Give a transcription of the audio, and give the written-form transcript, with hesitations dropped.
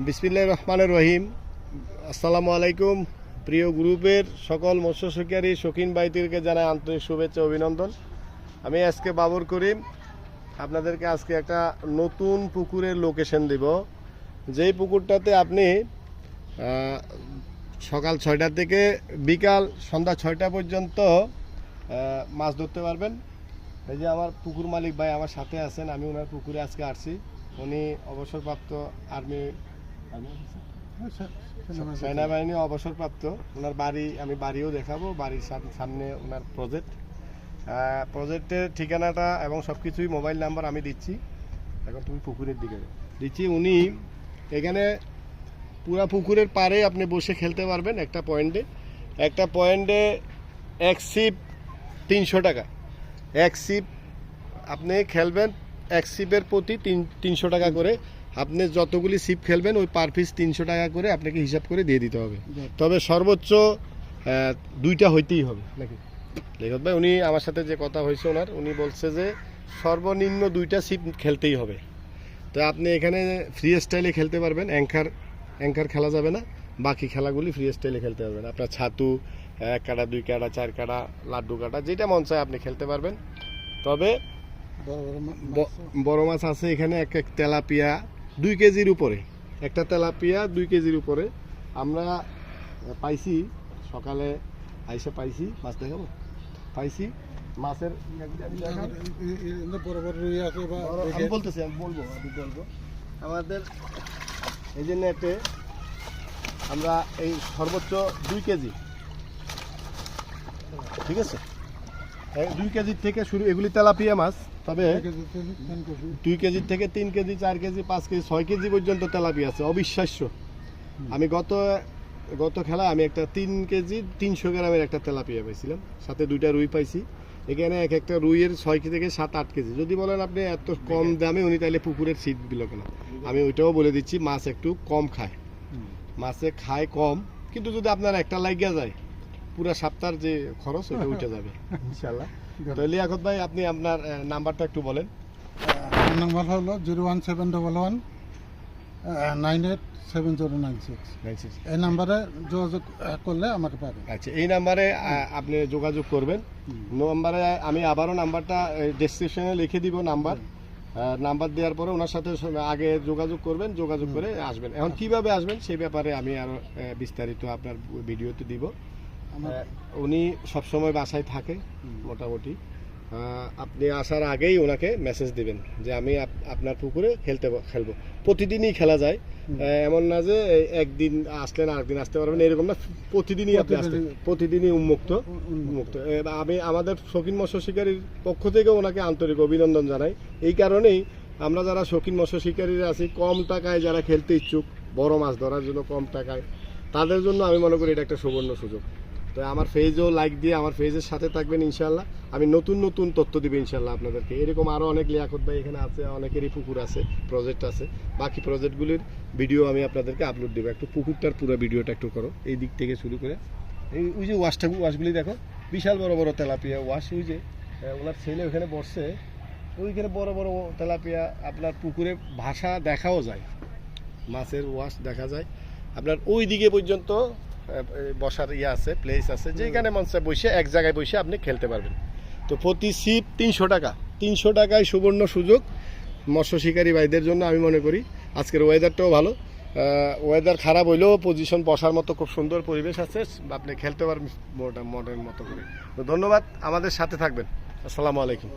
বিসমিল্লাহির রহমানির রহিম। আসসালামু আলাইকুম। প্রিয় গ্রুপের সকল মৎস্য শিকারী শৌখিন ভাইদেরকে জানাই আন্তরিক শুভেচ্ছা অভিনন্দন। আমি আজকে বাবর করিম আপনাদেরকে আজকে একটা নতুন পুকুরের লোকেশন দেব, যেই পুকুরটাতে আপনি সকাল 6টা থেকে বিকাল সন্ধ্যা 6টা পর্যন্ত মাছ ধরতে পারবেন। এই যে আমার পুকুর মালিক ভাই আমার সাথে আছেন, আমি ওনার পুকুরে আজকে আসছি। উনি অবসরপ্রাপ্ত আর্মি সেনাবাহিনী অবসরপ্রাপ্ত। ওনার বাড়ি আমি বাড়িও দেখাবো, বাড়ির সামনে ওনার প্রজেক্টের ঠিকানাটা এবং সব কিছুই মোবাইল নাম্বার আমি দিচ্ছি। এখন তুমি পুকুরের দিকে দিচ্ছি। উনি এখানে পুরা পুকুরের পাড়ে আপনি বসে খেলতে পারবেন। একটা পয়েন্টে এক সিপ 300 টাকা। এক সিপ আপনি খেলবেন, এক সিপের প্রতি 300 টাকা করে। আপনি যতগুলি সিপ খেলবেন ওই পার পিস 300 টাকা করে আপনাকে হিসাব করে দিয়ে দিতে হবে। তবে সর্বোচ্চ 2টা হইতেই হবে নাকি লেখক ভাই? উনি আমার সাথে যে কথা হয়েছে ওনার, উনি বলছে যে সর্বনিম্ন 2টা সিপ খেলতেই হবে। তো আপনি এখানে ফ্রি স্টাইলে খেলতে পারবেন। অ্যাঙ্কার খেলা যাবে না, বাকি খেলাগুলি ফ্রি স্টাইলে খেলতে পারবেন। আপনার ছাতু 1 কাটা 2 কাটা 4 কাটা লাড্ডু কাটা যেটা মন চায় আপনি খেলতে পারবেন। তবে বড় মাছ আছে এখানে, এক তেলাপিয়া 2 কেজির উপরে, একটা তেলাপিয়া 2 কেজির উপরে আমরা পাইছি। সকালে আইসে পাইছি, মাছ দেখাবো, পাইছি মাছের আমি বলতেছি, আমি বলবো আমাদের এই যে নেটে আমরা এই সর্বোচ্চ 2 কেজি, ঠিক আছে, 2 কেজির থেকে শুরু। এগুলি তেলাপিয়া মাছ, তবে 2 কেজির থেকে 3 কেজি 4 কেজি 5 কেজি 6 কেজি পর্যন্ত তেলাপিয়া আছে। অবিশ্বাস্য। আমি গত খেলায় আমি একটা 3 কেজি 300 গ্রামের একটা তেলাপিয়া পাইছিলাম, সাথে 2টা রুই পাইছি। এখানে এক একটা রুইয়ের 6 থেকে 7-8 কেজি। যদি বলেন আপনি এত কম দামে, উনি তাহলে পুকুরের সিট দিল কেন? আমি ওইটাও বলে দিচ্ছি, মাছ একটু কম খায়, মাছে খায় কম, কিন্তু যদি আপনার একটা লাগিয়া যায় পুরা সপ্তাহের যে খরচ ওইটা উঠে যাবে ইনশাআল্লাহ। তো লিয়াকত ভাই, আপনি আপনার নাম্বারটা একটু বলেন। আমার নাম্বার হলো 01711 987096। এই নাম্বারে যোগাযোগ করলে আমাকে পাবেন। আচ্ছা, এই নাম্বারে আপনি যোগাযোগ করবেন। নাম্বারে আমি আবারও নাম্বারটা ডেসক্রিপশনে লিখে দিব। নাম্বার দেওয়ার পরে ওনার সাথে আগে যোগাযোগ করবেন, যোগাযোগ করে আসবেন। এখন কিভাবে আসবেন সেই ব্যাপারে আমি আরো বিস্তারিত আপনার ভিডিওতে দিব। উনি সবসময় বাসায় থাকে মোটামুটি। আপনি আসার আগেই ওনাকে মেসেজ দিবেন যে আমি আপনার পুকুরে খেলবো। প্রতিদিনই খেলা যায়, এমন না যে একদিন আসলেন আরেকদিন আসতে পারবেন এরকম না। প্রতিদিনই আপনি আসতে, প্রতিদিনই উন্মুক্ত। আমি আমাদের শৌখিন মৎস্য শিকারীর পক্ষ থেকে ওনাকে আন্তরিক অভিনন্দন জানাই। এই কারণেই আমরা যারা শৌখিন মৎস্য শিকারীরা আছি, কম টাকায় যারা খেলতে ইচ্ছুক, বড় মাছ ধরার জন্য কম টাকায়, তাদের জন্য আমি মনে করি এটা একটা সুবর্ণ সুযোগ। তো আমার পেজও লাইক দিয়ে আমার পেজের সাথে থাকবেন ইনশাল্লাহ। আমি নতুন তথ্য দিব ইনশাল্লাহ আপনাদেরকে। এরকম আরও অনেক লিয়াকত ভাই এখানে আছে, অনেকেরই পুকুর আছে, প্রজেক্ট আছে। বাকি প্রজেক্টগুলির ভিডিও আমি আপনাদেরকে আপলোড দেবো। একটু পুকুরটার পুরো ভিডিওটা একটু করো, এই দিক থেকে শুরু করে। ওই যে ওয়াশগুলি দেখো, বিশাল বড় বড় তেলাপিয়া ওয়াশ। ওই যে ওনার ছেলে ওখানে বসছে, ওইখানে বড় বড় তেলাপিয়া। আপনার পুকুরে ভাষা দেখাও যায়, মাছের ওয়াশ দেখা যায়। আপনার ওই দিকে পর্যন্ত বসার আছে, প্লেস আছে, যেখানে মনসা বসে এক জায়গায় বসে আপনি খেলতে পারবেন। তো প্রতি সিপ 300 টাকা। 300 টাকায় সুবর্ণ সুযোগ মৎস্য শিকারী ভাইদের জন্য। আমি মনে করি আজকের ওয়েদারটাও ভালো, ওয়েদার খারাপ হইলেও পজিশন বসার মতো খুব সুন্দর পরিবেশ আছে, আপনি খেলতে পারবেন মডার্ন মতো করে। তো ধন্যবাদ, আমাদের সাথে থাকবেন। আসসালামু আলাইকুম।